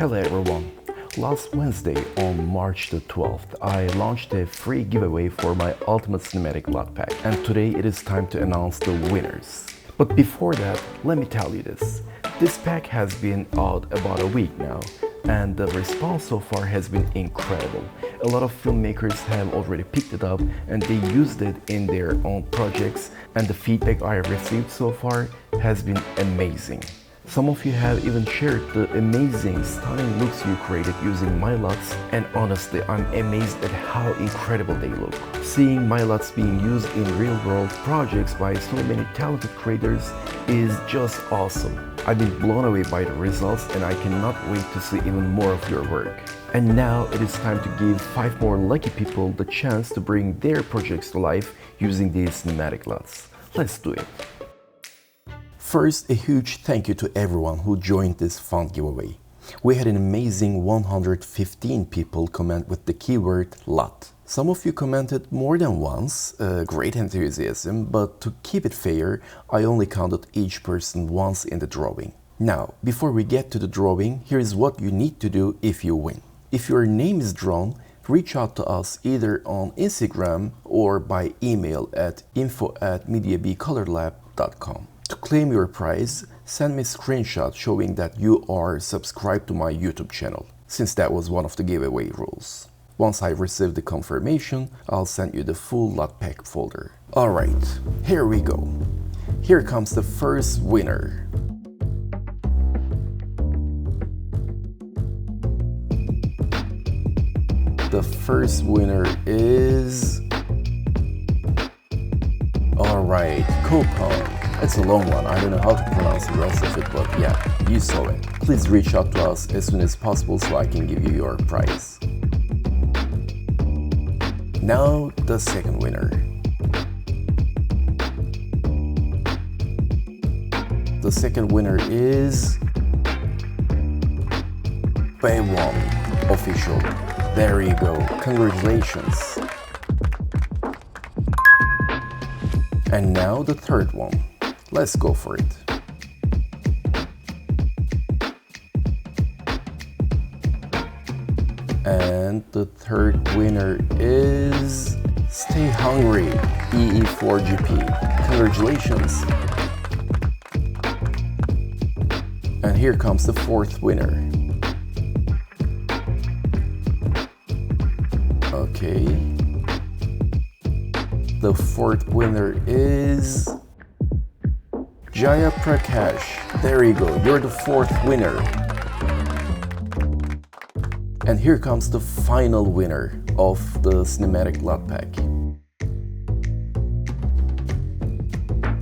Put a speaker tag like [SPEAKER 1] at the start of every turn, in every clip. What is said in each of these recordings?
[SPEAKER 1] Hello everyone! Last Wednesday on March the 12th, I launched a free giveaway for my Ultimate Cinematic LUT pack, and today it is time to announce the winners. But before that, let me tell you this. This pack has been out about a week now, and the response so far has been incredible. A lot of filmmakers have already picked it up and they used it in their own projects, and the feedback I have received so far has been amazing. Some of you have even shared the amazing, stunning looks you created using my LUTs, and honestly, I'm amazed at how incredible they look. Seeing my LUTs being used in real-world projects by so many talented creators is just awesome. I've been blown away by the results and I cannot wait to see even more of your work. And now it is time to give 5 more lucky people the chance to bring their projects to life using these cinematic LUTs. Let's do it! First, a huge thank you to everyone who joined this fun giveaway. We had an amazing 115 people comment with the keyword LUT. Some of you commented more than once, great enthusiasm, but to keep it fair, I only counted each person once in the drawing. Now, before we get to the drawing, here's what you need to do if you win. If your name is drawn, reach out to us either on Instagram or by email at info@mediabeecolorlab.com. To claim your prize, send me a screenshot showing that you are subscribed to my YouTube channel, since that was one of the giveaway rules. Once I receive the confirmation, I'll send you the full LUT pack folder. Alright, here we go. Here comes the first winner. The first winner is... Alright, Coupon. It's a long one, I don't know how to pronounce the rest of it, but yeah, you saw it. Please reach out to us as soon as possible so I can give you your prize. Now the second winner. The second winner is... Bay1 Official. There you go, congratulations. And now the third one. Let's go for it. And the third winner is Stay Hungry EE4GP. Congratulations. And here comes the fourth winner. Okay. The fourth winner is Jaya Prakash. There you go, you're the fourth winner. And here comes the final winner of the cinematic LUT pack.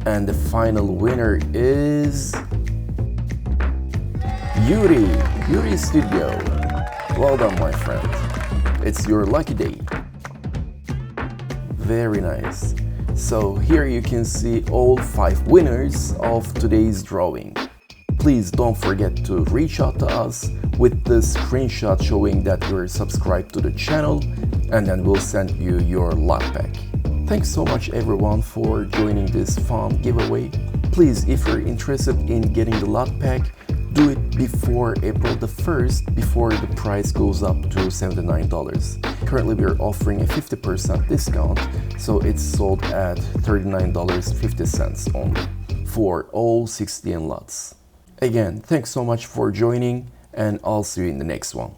[SPEAKER 1] And the final winner is Yuri Studio. Well done, my friend. It's your lucky day. Very nice. So here you can see all 5 winners of today's drawing. Please don't forget to reach out to us with the screenshot showing that you're subscribed to the channel, and then we'll send you your LUT pack. Thanks so much everyone for joining this fun giveaway. Please, if you're interested in getting the LUT pack, do it before April the 1st, before the price goes up to $79. Currently we are offering a 50% discount, so it's sold at $39.50 only for all 16 LUTs. Again, thanks so much for joining, and I'll see you in the next one.